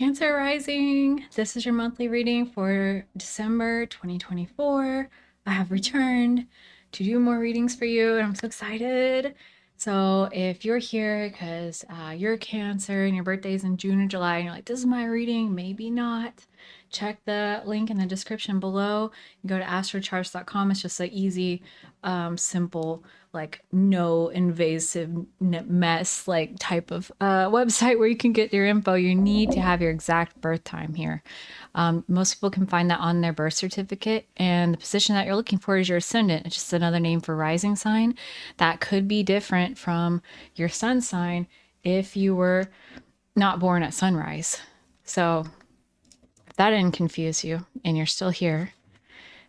Cancer rising. This is your monthly reading for December 2024. I have returned to do more readings for you, and I'm so excited. So if you're here because you're a Cancer and your birthday is in June or July, and you're like, this is my reading, maybe not, check the link in the description below. You go to astrocharts.com. It's just an easy, simple, like no invasive mess like type of website where you can get your info. You need to have your exact birth time here. Most people can find that on their birth certificate, and the position that you're looking for is your ascendant. It's just another name for rising sign. That could be different from your sun sign if you were not born at sunrise. So if that didn't confuse you and you're still here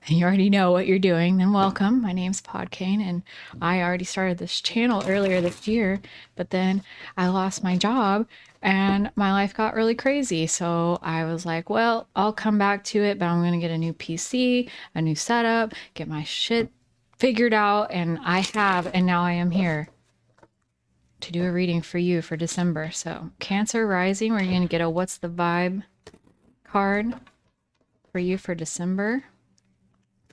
and you already know what you're doing, then welcome. My name's Podkane, and I already started this channel earlier this year, but then I lost my job and my life got really crazy. So I was like, well, I'll come back to it, but I'm going to get a new PC, a new setup, get my shit figured out. And I have, and now I am here to do a reading for you for December. So Cancer rising, we're going to get a what's the vibe card for you for December.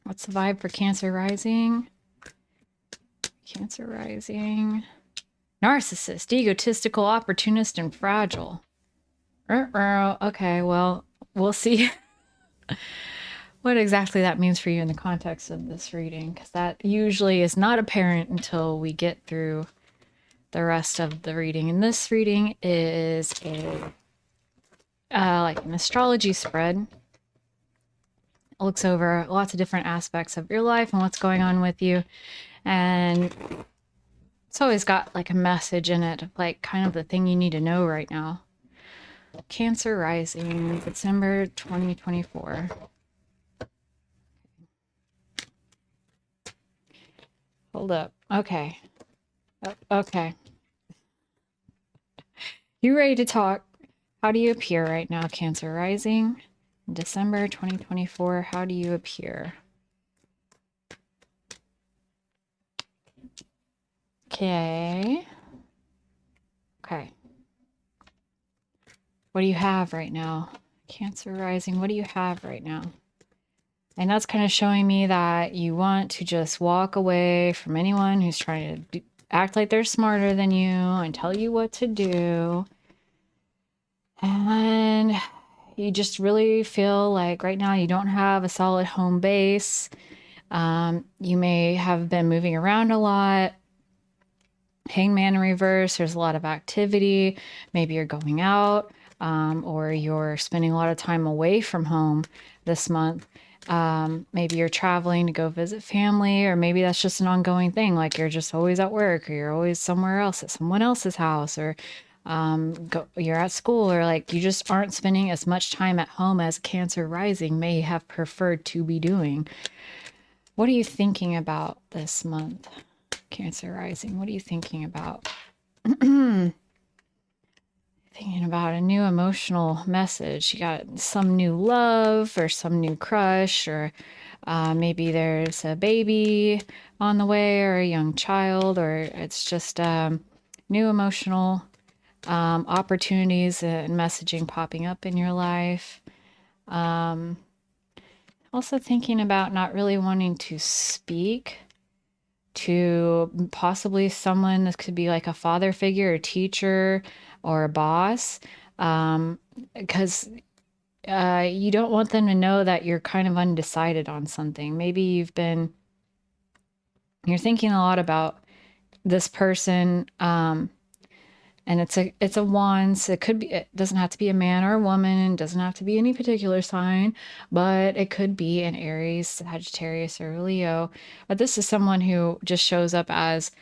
What's the vibe for Cancer rising? Cancer rising. Narcissist, egotistical, opportunist, and fragile. Okay, well, we'll see what exactly that means for you in the context of this reading, because that usually is not apparent until we get through the rest of the reading. And this reading is a like an astrology spread. It looks over lots of different aspects of your life and what's going on with you. And it's always got like a message in it, like kind of the thing you need to know right now. Cancer rising, December 2024. Hold up. Okay. Okay. You ready to talk? How do you appear right now, Cancer rising? December 2024, how do you appear? Okay. Okay. What do you have right now? Cancer rising, what do you have right now? And that's kind of showing me that you want to just walk away from anyone who's trying to act like they're smarter than you and tell you what to do. And you just really feel like right now you don't have a solid home base. You may have been moving around a lot. Hangman in reverse, there's a lot of activity. Maybe you're going out, or you're spending a lot of time away from home this month. Maybe you're traveling to go visit family, or maybe that's just an ongoing thing. Like you're just always at work, or you're always somewhere else at someone else's house, or you're at school, or like you just aren't spending as much time at home as Cancer rising may have preferred to be doing. What are you thinking about this month, Cancer rising? What are you thinking about? Thinking about a new emotional message. You got some new love or some new crush, or maybe there's a baby on the way or a young child, or it's just new emotional opportunities and messaging popping up in your life. Also thinking about not really wanting to speak to possibly someone. This could be like a father figure, a teacher, or a boss, because you don't want them to know that you're kind of undecided on something. Maybe you're thinking a lot about this person, and it's a wands. It doesn't have to be a man or a woman. It doesn't have to be any particular sign, but it could be an Aries, Sagittarius, or Leo. But this is someone who just shows up as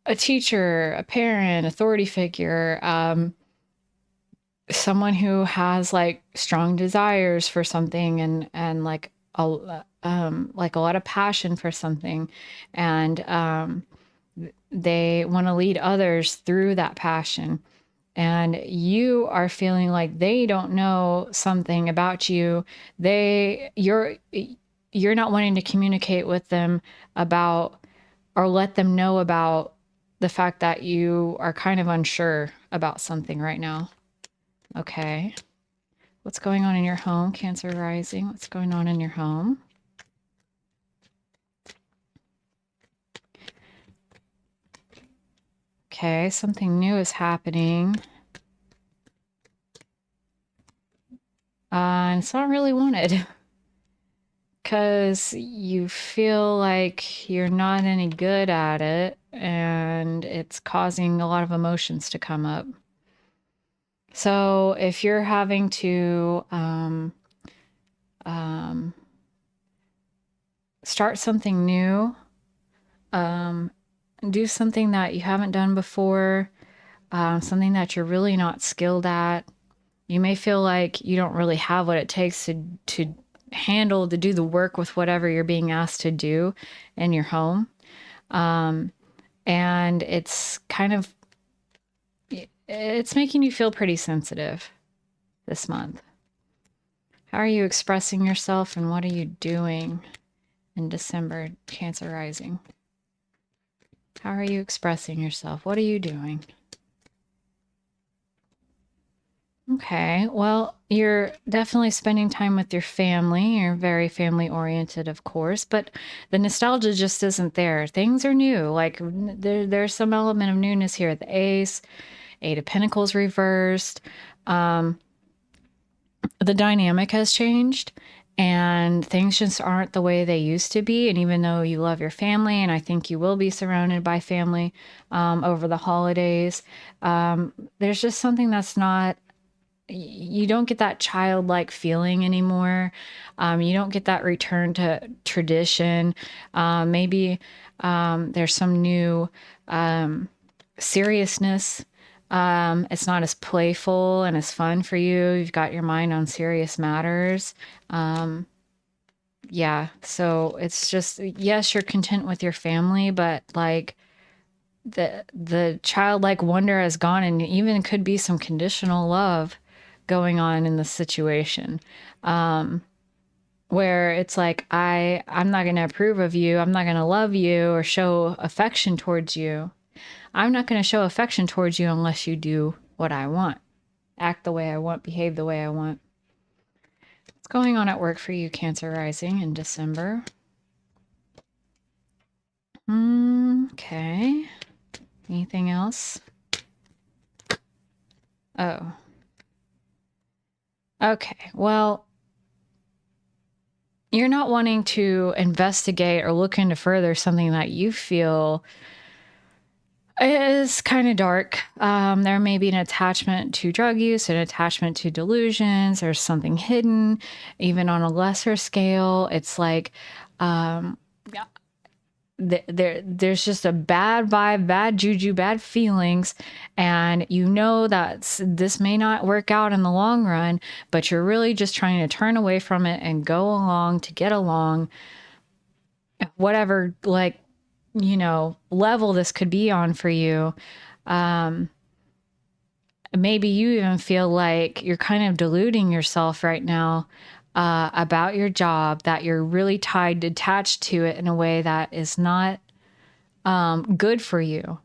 a teacher, a parent, authority figure, someone who has like strong desires for something, and like a lot of passion for something, and they want to lead others through that passion. And you are feeling like they don't know something about you. You're not wanting to communicate with them about, or let them know about, the fact that you are kind of unsure about something right now. Okay. What's going on in your home, Cancer rising? What's going on in your home? Okay, something new is happening. And it's not really wanted because you feel like you're not any good at it and it's causing a lot of emotions to come up. So if you're having to start something new, do something that you haven't done before, something that you're really not skilled at, you may feel like you don't really have what it takes to handle, to do the work with whatever you're being asked to do in your home. And it's kind of, it's making you feel pretty sensitive this month. How are you expressing yourself and what are you doing in December, Cancer rising? How are you expressing yourself? What are you doing? Okay, well, you're definitely spending time with your family. You're very family oriented, of course, but the nostalgia just isn't there. Things are new. Like there's some element of newness here. The Ace, Eight of Pentacles reversed. The dynamic has changed and things just aren't the way they used to be. And even though you love your family, and I think you will be surrounded by family over the holidays, there's just something that's not, you don't get that childlike feeling anymore. You don't get that return to tradition. Maybe there's some new seriousness. It's not as playful and as fun for you. You've got your mind on serious matters. Yeah, so it's just, yes, you're content with your family, but like the childlike wonder has gone, and even could be some conditional love going on in the situation, where it's like, I'm not going to approve of you. I'm not going to love you or show affection towards you. I'm not going to show affection towards you unless you do what I want, act the way I want, behave the way I want. What's going on at work for you, Cancer rising, in December? Okay. Anything else? Oh. Okay, well, you're not wanting to investigate or look into further something that you feel is kind of dark. There may be an attachment to drug use, an attachment to delusions. There's something hidden, even on a lesser scale. It's like there's just a bad vibe, bad juju, bad feelings, and you know that this may not work out in the long run, but you're really just trying to turn away from it and go along to get along, whatever, like, you know, level this could be on for you. Maybe you even feel like you're kind of deluding yourself right now about your job, that you're really tied, attached to it in a way that is not good for you,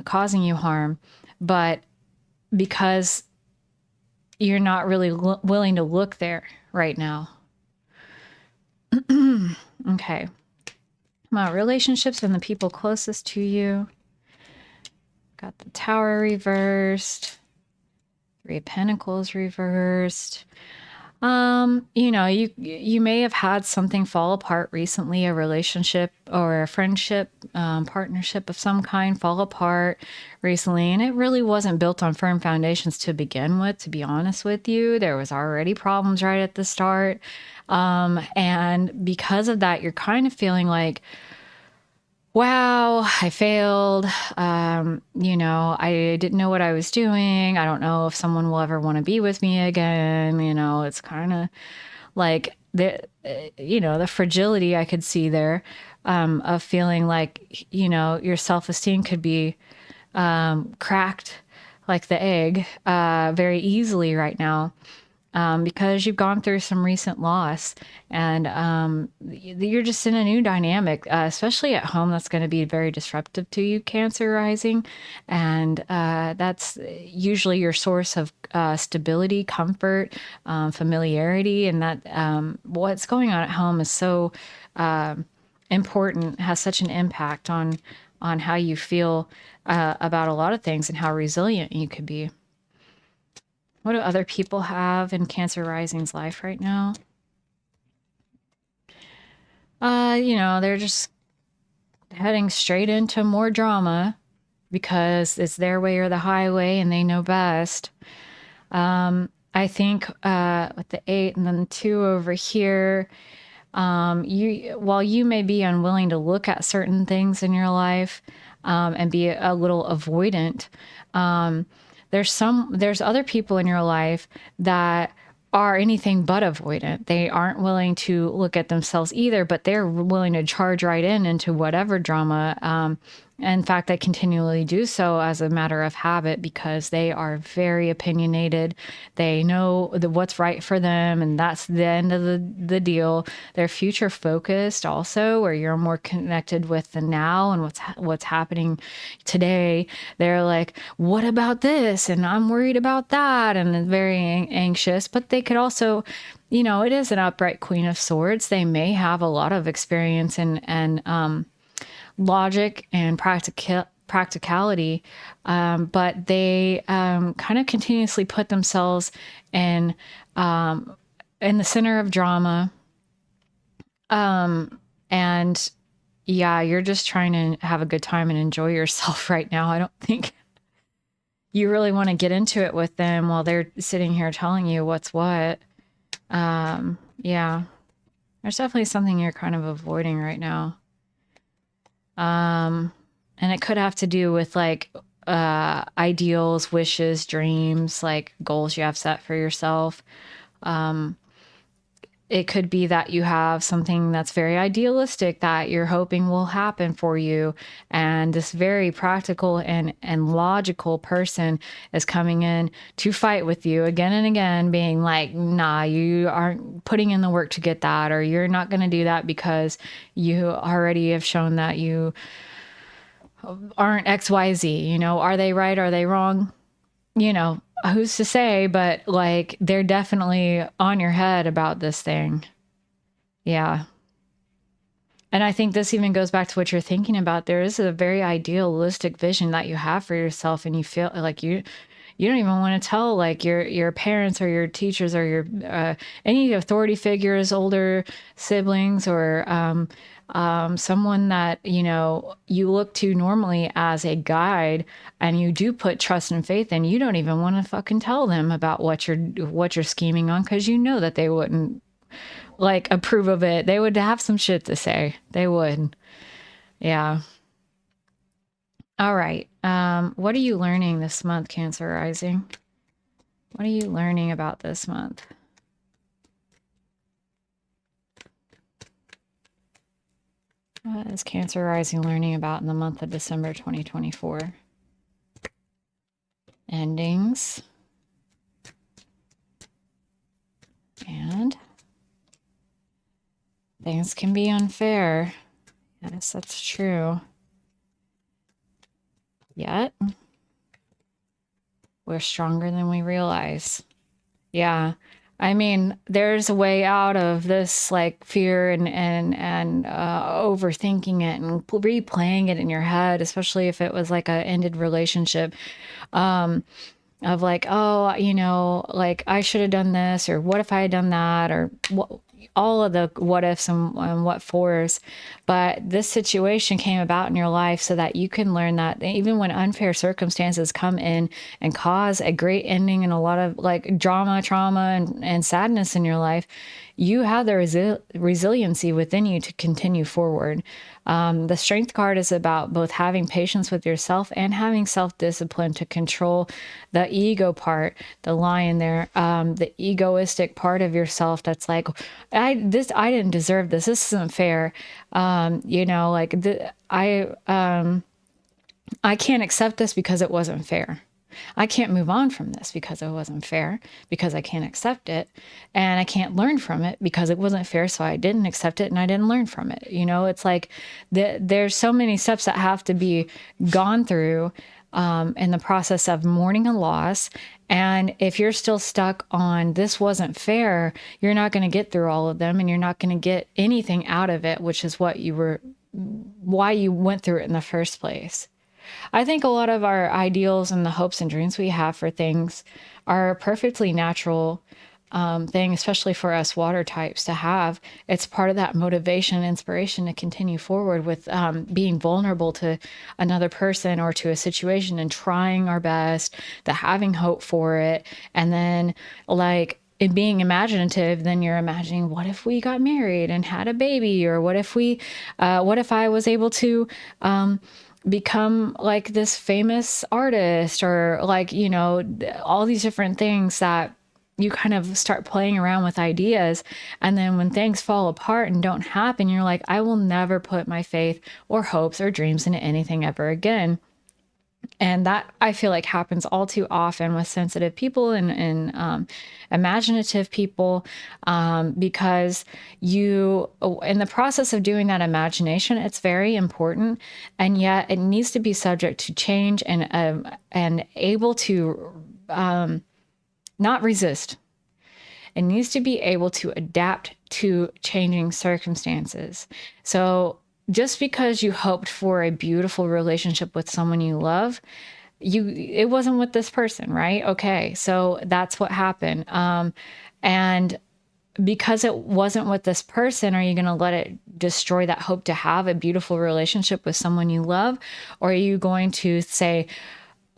causing you harm. But because you're not really willing to look there right now. Okay. About relationships and the people closest to you. Got the Tower reversed. Three of Pentacles reversed. You know, you may have had something fall apart recently, a relationship or a friendship, partnership of some kind fall apart recently, and it really wasn't built on firm foundations to begin with, to be honest with you. There was already problems right at the start. And because of that, you're kind of feeling like, wow, I failed. You know, I didn't know what I was doing. I don't know if someone will ever want to be with me again. You know, it's kind of like you know, the fragility I could see there, of feeling like, you know, your self-esteem could be, cracked like the egg, very easily right now. because you've gone through some recent loss, and you're just in a new dynamic, especially at home. That's going to be very disruptive to you, Cancer rising, and that's usually your source of stability, comfort, familiarity, and that what's going on at home is so important, has such an impact on how you feel about a lot of things and how resilient you could be. What do other people have in Cancer rising's life right now? They're just heading straight into more drama because it's their way or the highway and they know best. I think with the 8 and then the 2 over here, while you may be unwilling to look at certain things in your life and be a little avoidant, there's other people in your life that are anything but avoidant. They aren't willing to look at themselves either, but they're willing to charge right into whatever drama. In fact, they continually do so as a matter of habit because they are very opinionated. They know what's right for them, and that's the end of the deal. They're future focused also, where you're more connected with the now and what's happening today. They're like, what about this? And I'm worried about that, and very anxious. But they could also, it is an upright Queen of Swords. They may have a lot of experience and logic and practicality, but they kind of continuously put themselves in the center of drama. And yeah, you're just trying to have a good time and enjoy yourself right now. I don't think you really want to get into it with them while they're sitting here telling you what's what. Yeah, there's definitely something you're kind of avoiding right now. And it could have to do with like ideals, wishes, dreams, like goals you have set for yourself. It could be that you have something that's very idealistic that you're hoping will happen for you. And this very practical and logical person is coming in to fight with you again and again, being like, nah, you aren't putting in the work to get that, or you're not going to do that because you already have shown that you aren't XYZ. Are they right? Are they wrong? Who's to say, but like they're definitely on your head about this thing. Yeah. And I think this even goes back to what you're thinking about. There is a very idealistic vision that you have for yourself, and you feel like you don't even want to tell like your parents or your teachers or your any authority figures, older siblings, or someone that you look to normally as a guide, and you do put trust and faith in. You don't even want to fucking tell them about what you're scheming on, because that they wouldn't like approve of it. They would have some shit to say. They would. Yeah. All right. What are you learning this month, Cancer rising? What are you learning about this month? What is Cancer rising learning about in the month of December 2024? Endings. And things can be unfair. Yes, that's true. Yet we're stronger than we realize. Yeah. I mean, there's a way out of this, like fear and overthinking it and replaying it in your head, especially if it was like a ended relationship, of like, oh, like I should have done this, or what if I had done that, or all of the what ifs and what fors. But this situation came about in your life so that you can learn that even when unfair circumstances come in and cause a great ending and a lot of like drama, trauma, and sadness in your life, you have the resiliency within you to continue forward. The Strength card is about both having patience with yourself and having self-discipline to control the ego part, the lion there, the egoistic part of yourself that's like, I didn't deserve this. This isn't fair. I can't accept this because it wasn't fair. I can't move on from this because it wasn't fair, because I can't accept it, and I can't learn from it because it wasn't fair, so I didn't accept it and I didn't learn from it. It's like there's so many steps that have to be gone through in the process of mourning a loss. And if you're still stuck on this wasn't fair, you're not going to get through all of them, and you're not going to get anything out of it, which is why you went through it in the first place. I think a lot of our ideals and the hopes and dreams we have for things are a perfectly natural thing, especially for us water types to have. It's part of that motivation, inspiration to continue forward with being vulnerable to another person or to a situation and trying our best, the having hope for it. And then like in being imaginative, then you're imagining, what if we got married and had a baby? Or what if I was able to become like this famous artist, or like, all these different things that you kind of start playing around with ideas. And then when things fall apart and don't happen, you're like, I will never put my faith or hopes or dreams into anything ever again. And that, I feel like, happens all too often with sensitive people and imaginative people, because in the process of doing that imagination, it's very important, and yet it needs to be subject to change and able to not resist. It needs to be able to adapt to changing circumstances. So just because you hoped for a beautiful relationship with someone you love, it wasn't with this person, right? Okay, so that's what happened. And because it wasn't with this person, are you going to let it destroy that hope to have a beautiful relationship with someone you love? Or are you going to say,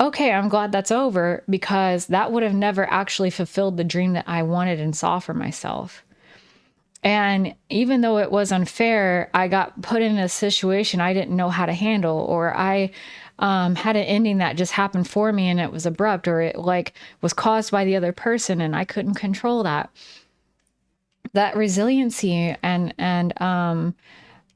okay, I'm glad that's over, because that would have never actually fulfilled the dream that I wanted and saw for myself? And even though it was unfair, I got put in a situation I didn't know how to handle, or I had an ending that just happened for me and it was abrupt, or it like was caused by the other person and I couldn't control that. That resiliency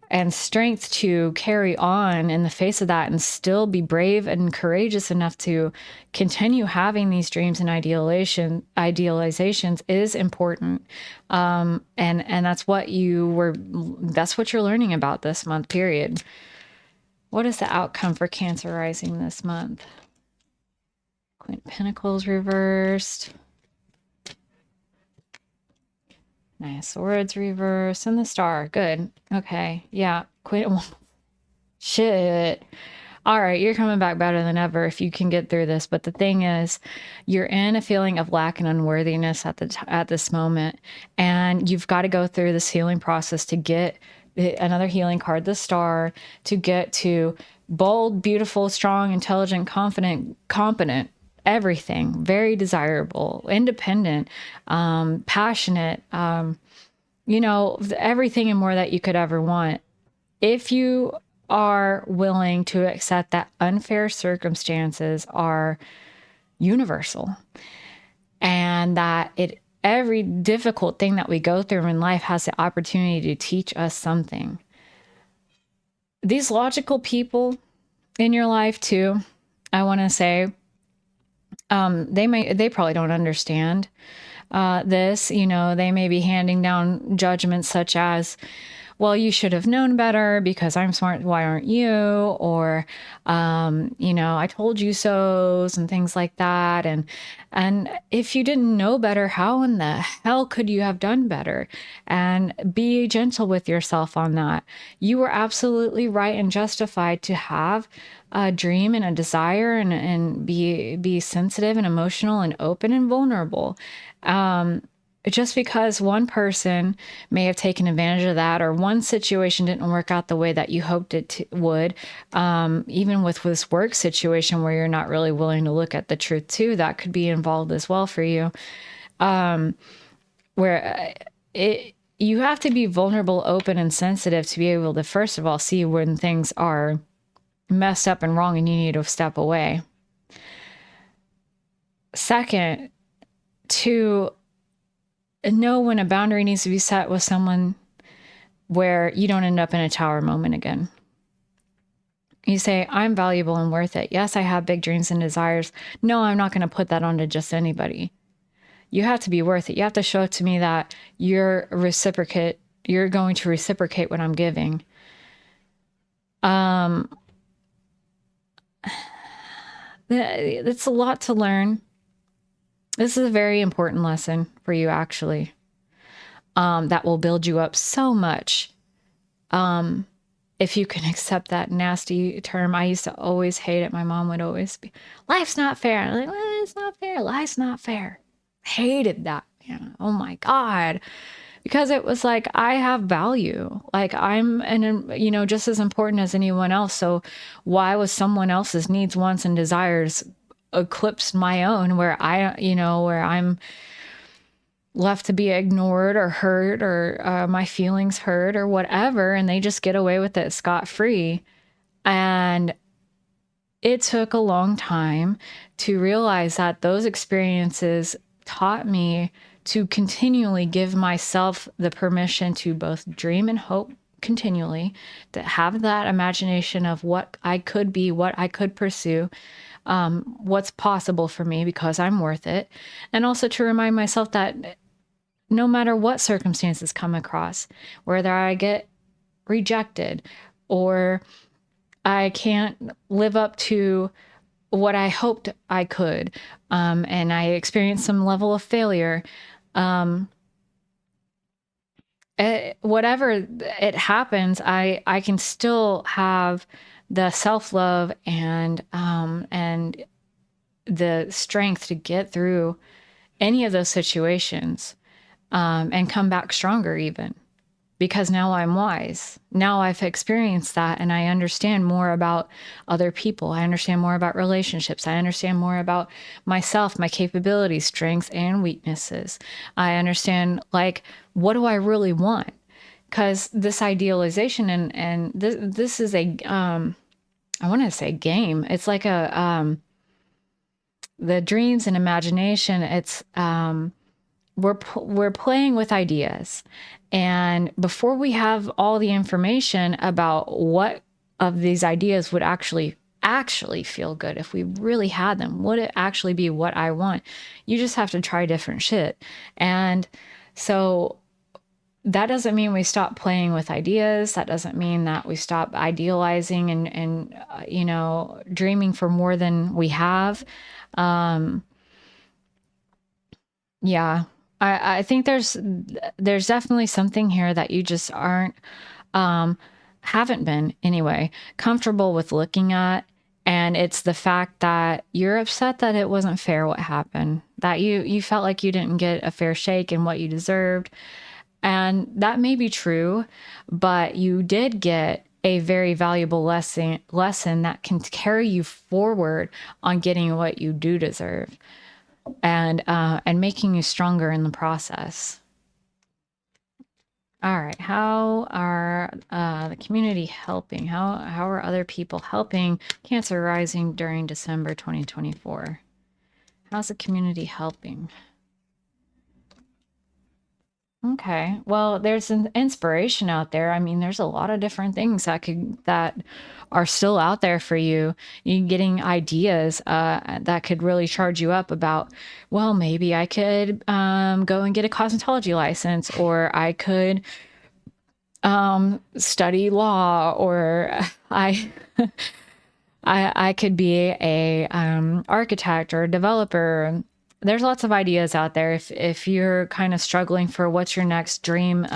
and strength to carry on in the face of that and still be brave and courageous enough to continue having these dreams and idealizations is important. And that's what you're learning about this month, period. What is the outcome for Cancer rising this month? Queen of Pentacles reversed. Nine of Swords reverse and the Star. Good. Okay. Yeah. Shit. All right. You're coming back better than ever if you can get through this. But the thing is, you're in a feeling of lack and unworthiness at this moment. And you've got to go through this healing process to get another healing card, the Star, to get to bold, beautiful, strong, intelligent, confident, competent, everything, very desirable, independent, passionate, everything and more that you could ever want. If you are willing to accept that unfair circumstances are universal, and that every difficult thing that we go through in life has the opportunity to teach us something. These logical people in your life too, I want to say, they probably don't understand this. They may be handing down judgments such as, well, you should have known better because I'm smart, why aren't you? Or, I told you so's and things like that. And if you didn't know better, how in the hell could you have done better? And be gentle with yourself on that. You were absolutely right and justified to have a dream and a desire and be sensitive and emotional and open and vulnerable. Just because one person may have taken advantage of that, or one situation didn't work out the way that you hoped it would, even with this work situation where you're not really willing to look at the truth too, that could be involved as well for you. You have to be vulnerable, open, and sensitive to be able to, first of all, see when things are messed up and wrong and you need to step away. Second, to know when a boundary needs to be set with someone where you don't end up in a tower moment again. You say, I'm valuable and worth it. Yes, I have big dreams and desires. No, I'm not going to put that onto just anybody. You have to be worth it. You have to show to me that you're reciprocate. You're going to reciprocate what I'm giving. It's a lot to learn. This is a very important lesson for you, actually. That will build you up so much. If you can accept that nasty term. I used to always hate it. My mom would always be, life's not fair. I'm like, well, it's not fair. Life's not fair. Hated that. Oh my God. Because it was like, I have value. Like I'm, just as important as anyone else. So why was someone else's needs, wants, and desires eclipsed my own, where where I'm left to be ignored or hurt, or my feelings hurt or whatever, and they just get away with it scot-free. And it took a long time to realize that those experiences taught me to continually give myself the permission to both dream and hope continually, to have that imagination of what I could be, what I could pursue, what's possible for me because I'm worth it. And also to remind myself that no matter what circumstances come across, whether I get rejected or I can't live up to what I hoped I could, and I experience some level of failure, whatever it happens, I can still have the self-love and the strength to get through any of those situations, and come back stronger even, because now I'm wise. Now I've experienced that and I understand more about other people. I understand more about relationships. I understand more about myself, my capabilities, strengths, and weaknesses. I understand, like, what do I really want? Because this idealization and this is a, I want to say game. It's like the dreams and imagination. It's, we're playing with ideas, and before we have all the information about what of these ideas would actually feel good, if we really had them, would it actually be what I want? You just have to try different shit. And so that doesn't mean we stop playing with ideas. That doesn't mean that we stop idealizing and dreaming for more than we have. Yeah. I think there's definitely something here that you just aren't, haven't been anyway, comfortable with looking at. And it's the fact that you're upset that it wasn't fair what happened, that you felt like you didn't get a fair shake in what you deserved. And that may be true, but you did get a very valuable lesson that can carry you forward on getting what you do deserve, and making you stronger in the process. All right. How are the community helping? How are other people helping Cancer rising during December 2024? How's the community helping? Okay. Well, there's an inspiration out there. I mean, there's a lot of different things that are still out there for you. You're getting ideas that could really charge you up about, well, maybe I could go and get a cosmetology license, or I could study law, or I could be a architect or a developer. There's lots of ideas out there. If you're kind of struggling for what's your next dream,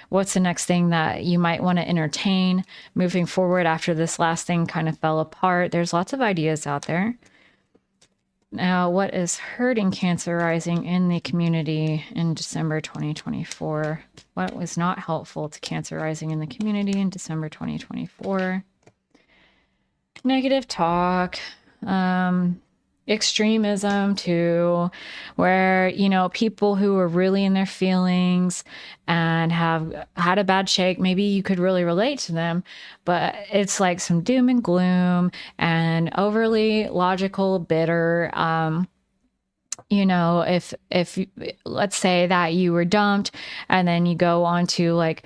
what's the next thing that you might want to entertain moving forward after this last thing kind of fell apart, there's lots of ideas out there. Now, what is hurting Cancer rising in the community in December 2024? What was not helpful to Cancer rising in the community in December 2024? Negative talk, extremism too, where, people who are really in their feelings and have had a bad shake, maybe you could really relate to them, but it's like some doom and gloom and overly logical, bitter. If let's say that you were dumped and then you go onto like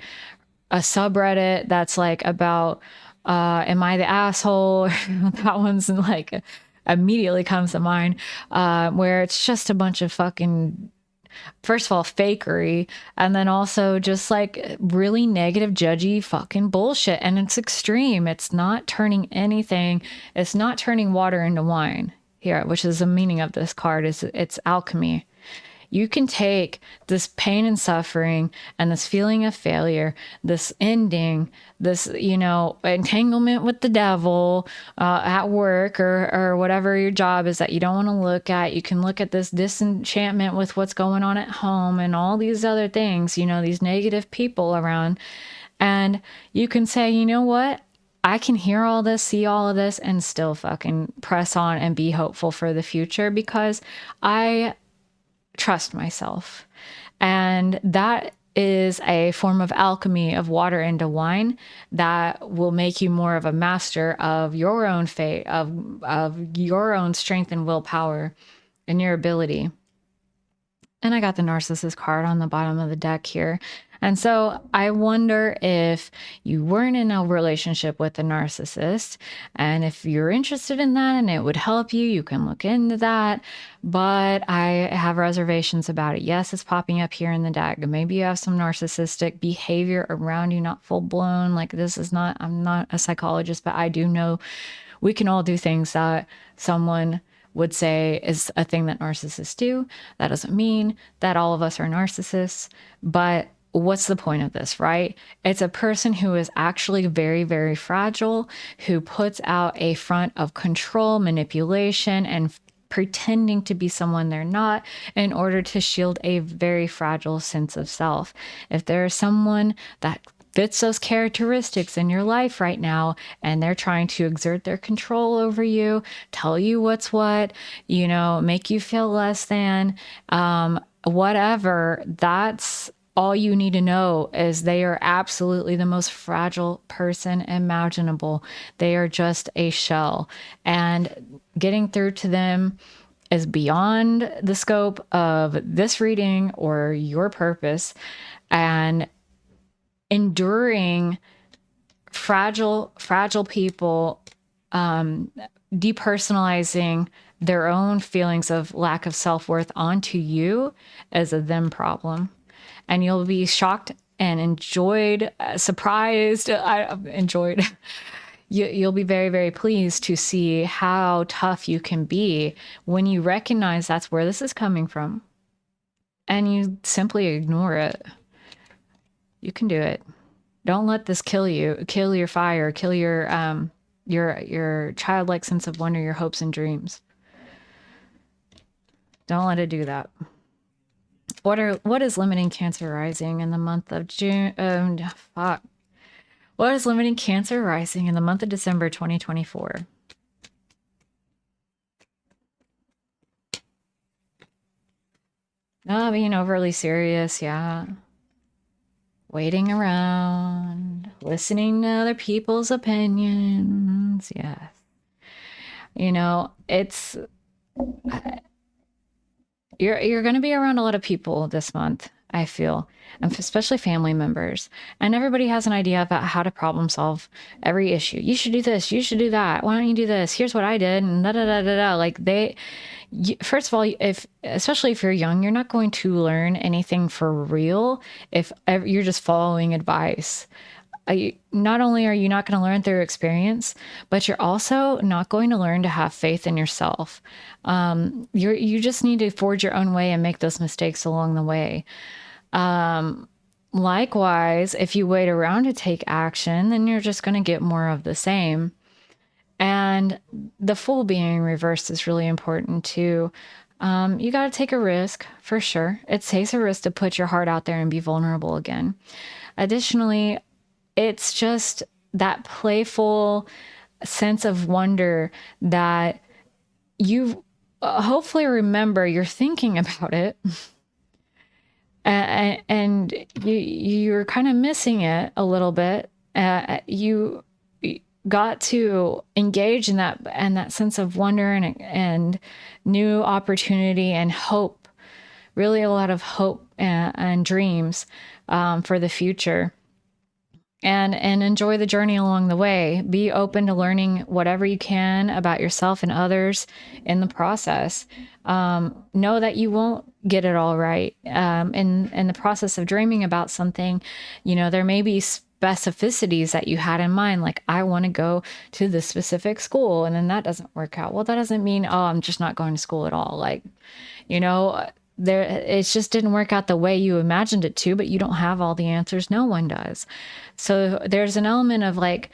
a subreddit that's like about Am I the asshole? That one's like immediately comes to mind, where it's just a bunch of fucking, first of all, fakery, and then also just like really negative, judgy fucking bullshit. And it's extreme. It's not turning anything, it's not turning water into wine here, which is the meaning of this card. Is it's alchemy. You can take this pain and suffering and this feeling of failure, this ending, this, entanglement with the devil at work, or whatever your job is that you don't want to look at. You can look at this disenchantment with what's going on at home and all these other things, these negative people around. And you can say, you know what? I can hear all this, see all of this, and still fucking press on and be hopeful for the future, because I trust myself. And that is a form of alchemy of water into wine that will make you more of a master of your own fate, of your own strength and willpower and your ability. And I got the narcissist card on the bottom of the deck here. And so I wonder if you weren't in a relationship with a narcissist, and if you're interested in that and it would help you, you can look into that. But I have reservations about it. Yes, it's popping up here in the deck. Maybe you have some narcissistic behavior around you, not full blown. Like, this is not, I'm not a psychologist, but I do know we can all do things that someone would say is a thing that narcissists do. That doesn't mean that all of us are narcissists, but what's the point of this, right? It's a person who is actually very, very fragile, who puts out a front of control, manipulation, and pretending to be someone they're not in order to shield a very fragile sense of self. If there's someone that fits those characteristics in your life right now, and they're trying to exert their control over you, tell you what's what, make you feel less than, whatever, that's all you need to know is they are absolutely the most fragile person imaginable. They are just a shell, and getting through to them is beyond the scope of this reading or your purpose. And enduring fragile people, depersonalizing their own feelings of lack of self-worth onto you is a them problem. And you'll be shocked and surprised. You'll be very, very pleased to see how tough you can be when you recognize that's where this is coming from, and you simply ignore it. You can do it. Don't let this kill you, kill your fire, kill your childlike sense of wonder, your hopes and dreams. Don't let it do that. What is limiting Cancer rising in the month of June? What is limiting Cancer rising in the month of December 2024? Not being overly serious, yeah. Waiting around, listening to other people's opinions, yes. It's... You're going to be around a lot of people this month, I feel, and especially family members. And everybody has an idea about how to problem solve every issue. You should do this. You should do that. Why don't you do this? Here's what I did. And da da da da da. Like first of all, especially if you're young, you're not going to learn anything for real if you're just following advice. Not only are you not going to learn through experience, but you're also not going to learn to have faith in yourself. You just need to forge your own way and make those mistakes along the way. Likewise, if you wait around to take action, then you're just going to get more of the same. And the Fool being reversed is really important too. You got to take a risk for sure. It takes a risk to put your heart out there and be vulnerable again. Additionally, it's just that playful sense of wonder that you hopefully remember you're thinking about it, and you're kind of missing it a little bit. You got to engage in that sense of wonder and new opportunity and hope, really a lot of hope and dreams for the future. and enjoy the journey along the way. Be open to learning whatever you can about yourself and others in the process. Know that you won't get it all right. In the process of dreaming about something, there may be specificities that you had in mind, like I want to go to this specific school, and then that doesn't work out. Well, that doesn't mean, oh, I'm just not going to school at all. Like, there, it just didn't work out the way you imagined it to, but you don't have all the answers. No one does. So there's an element of like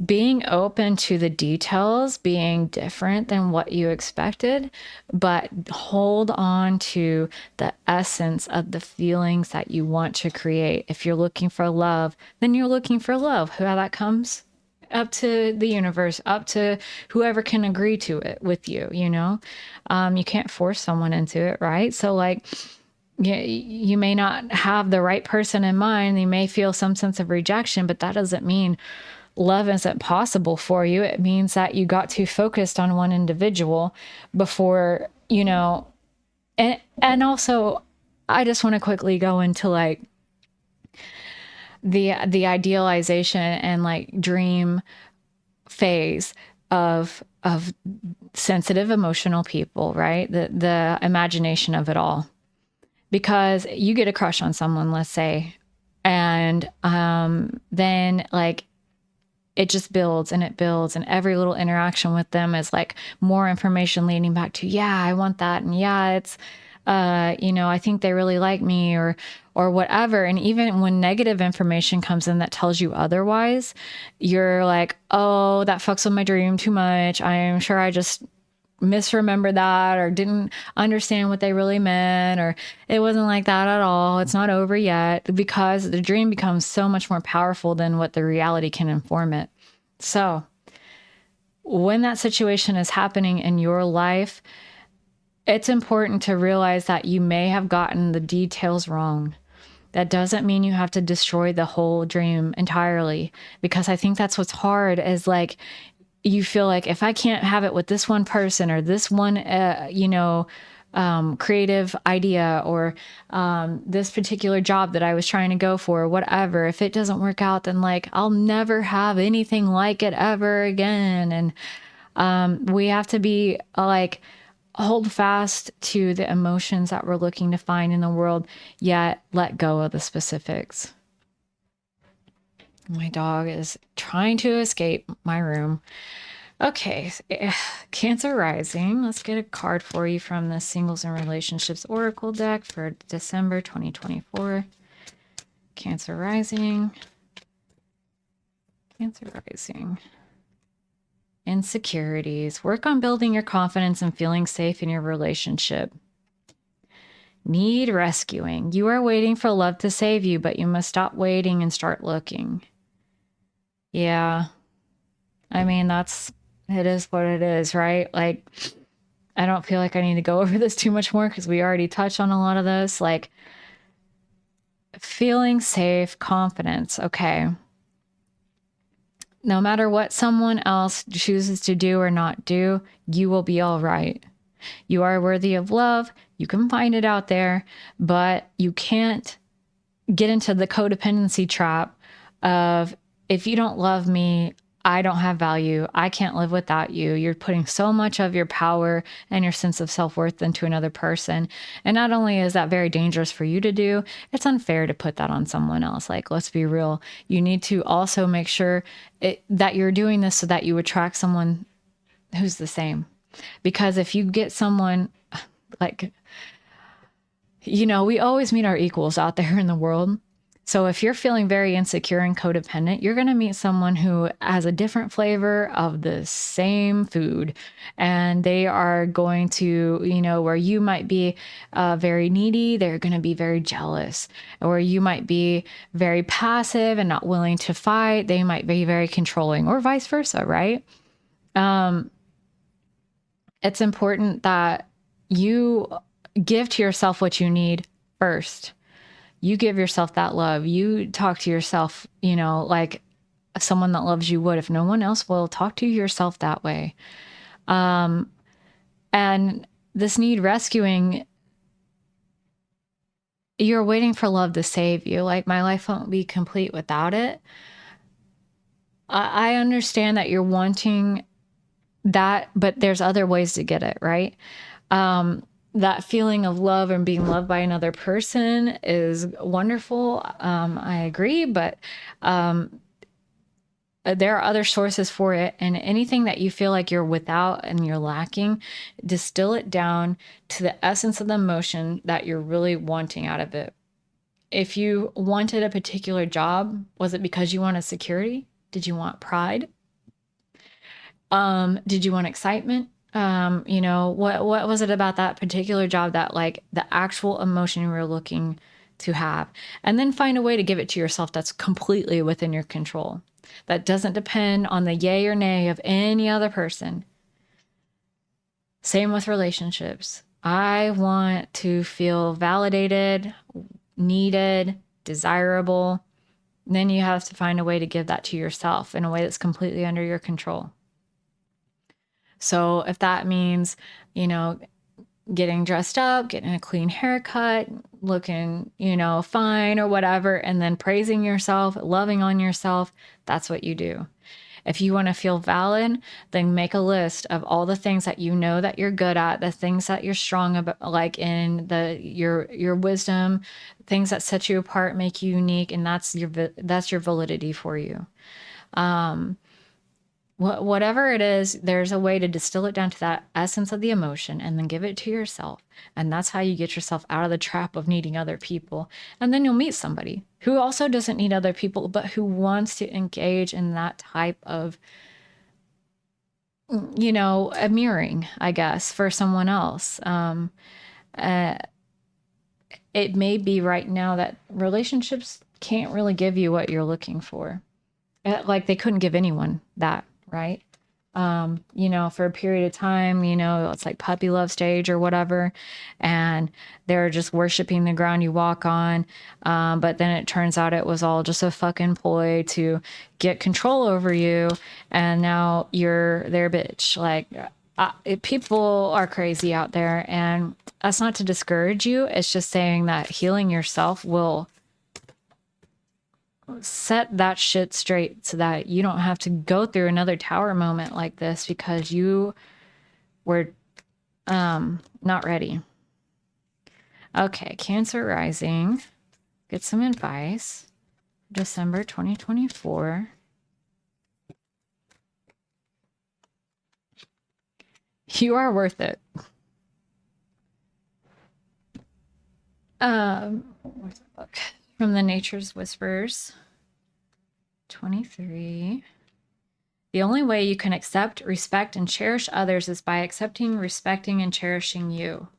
being open to the details being different than what you expected, but hold on to the essence of the feelings that you want to create. If you're looking for love, then you're looking for love. How that comes, up to the universe, up to whoever can agree to it with you, you can't force someone into it, right? So like, you may not have the right person in mind. You may feel some sense of rejection, but that doesn't mean love isn't possible for you. It means that you got too focused on one individual before, and also I just want to quickly go into like the idealization and like dream phase of sensitive emotional people, right? The imagination of it all. Because you get a crush on someone, let's say, and then like it just builds and it builds, and every little interaction with them is like more information leading back to, yeah, I want that, and yeah, it's I think they really like me, or whatever. And even when negative information comes in that tells you otherwise, you're like, oh, that fucks with my dream too much. I'm sure I just misremembered that, or didn't understand what they really meant, or it wasn't like that at all. It's not over yet, because the dream becomes so much more powerful than what the reality can inform it. So when that situation is happening in your life, it's important to realize that you may have gotten the details wrong. That doesn't mean you have to destroy the whole dream entirely, because I think that's what's hard, is like, you feel like, if I can't have it with this one person or this one, creative idea, or this particular job that I was trying to go for, or whatever, if it doesn't work out, then like, I'll never have anything like it ever again. And we have to be like, hold fast to the emotions that we're looking to find in the world, yet let go of the specifics. My dog is trying to escape my room. Okay, Cancer rising. Let's get a card for you from the Singles and Relationships Oracle deck for December 2024. Cancer rising. Cancer rising. Insecurities. Work on building your confidence and feeling safe in your relationship. Need rescuing. You are waiting for love to save you, but you must stop waiting and start looking. Yeah. I mean, it is what it is, right? Like, I don't feel like I need to go over this too much more, because we already touched on a lot of this. Like, feeling safe, confidence. Okay. No matter what someone else chooses to do or not do, you will be all right. You are worthy of love. You can find it out there, but you can't get into the codependency trap of, if you don't love me, I don't have value. I can't live without you. You're putting so much of your power and your sense of self-worth into another person. And not only is that very dangerous for you to do, it's unfair to put that on someone else. Like, let's be real. You need to also make sure that you're doing this so that you attract someone who's the same. Because if you get someone like, we always meet our equals out there in the world. So if you're feeling very insecure and codependent, you're going to meet someone who has a different flavor of the same food. And they are going to, where you might be very needy, they're going to be very jealous. Or you might be very passive and not willing to fight, they might be very controlling, or vice versa, right? It's important that you give to yourself what you need first. You give yourself that love. You talk to yourself, like someone that loves you would. If no one else will, talk to yourself that way. And this need rescuing, you're waiting for love to save you. Like, my life won't be complete without it. I understand that you're wanting that, but there's other ways to get it, right? That feeling of love and being loved by another person is wonderful. I agree, but there are other sources for it. And anything that you feel like you're without and you're lacking, distill it down to the essence of the emotion that you're really wanting out of it. If you wanted a particular job, was it because you wanted security? Did you want pride? Did you want excitement? What was it about that particular job that like the actual emotion you were looking to have? And then find a way to give it to yourself that's completely within your control. That doesn't depend on the yay or nay of any other person. Same with relationships. I want to feel validated, needed, desirable. Then you have to find a way to give that to yourself in a way that's completely under your control. So if that means, getting dressed up, getting a clean haircut, looking, fine or whatever, and then praising yourself, loving on yourself, that's what you do. If you want to feel valid, then make a list of all the things that you know that you're good at, the things that you're strong about, like in your wisdom, things that set you apart, make you unique, and that's your validity for you. Whatever it is, there's a way to distill it down to that essence of the emotion and then give it to yourself. And that's how you get yourself out of the trap of needing other people. And then you'll meet somebody who also doesn't need other people, but who wants to engage in that type of, a mirroring, I guess, for someone else. It may be right now that relationships can't really give you what you're looking for. Like they couldn't give anyone that. Right. For a period of time, it's like puppy love stage or whatever. And they're just worshiping the ground you walk on. But then it turns out it was all just a fucking ploy to get control over you. And now you're their bitch. Like people are crazy out there. And that's not to discourage you. It's just saying that healing yourself will set that shit straight so that you don't have to go through another tower moment like this because you were not ready. Okay, Cancer rising. Get some advice. December 2024. You are worth it. Where's the book? From the Nature's Whispers. 23. The only way you can accept, respect, and cherish others is by accepting, respecting, and cherishing you.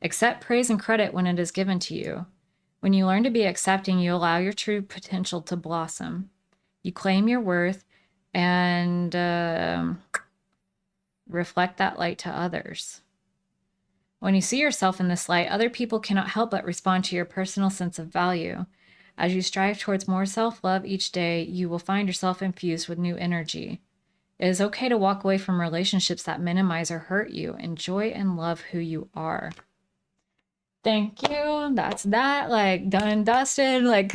Accept praise and credit when it is given to you. When you learn to be accepting, you allow your true potential to blossom. You claim your worth and reflect that light to others. When you see yourself in this light, other people cannot help but respond to your personal sense of value. As you strive towards more self-love each day, you will find yourself infused with new energy. It is okay to walk away from relationships that minimize or hurt you. Enjoy and love who you are. Thank you. That's that. Like done and dusted. Like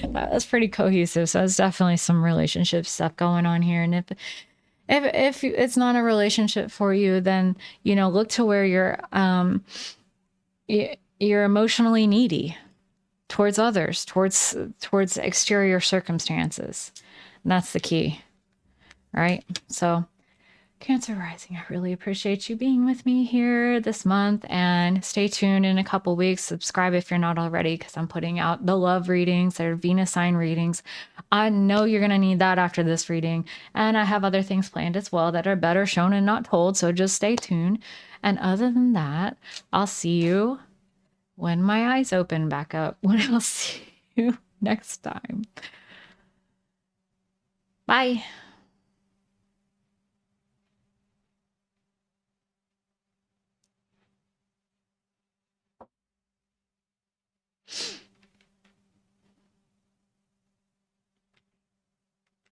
that's pretty cohesive. So it's definitely some relationship stuff going on here. And if it's not a relationship for you, then look to where you're emotionally needy towards others, towards exterior circumstances. And that's the key, right? So Cancer rising, I really appreciate you being with me here this month, and stay tuned in a couple weeks. Subscribe if you're not already, because I'm putting out the love readings, they're Venus sign readings. I know you're going to need that after this reading, and I have other things planned as well that are better shown and not told, so just stay tuned. And other than that, I'll see you when my eyes open back up, when I'll see you next time. Bye.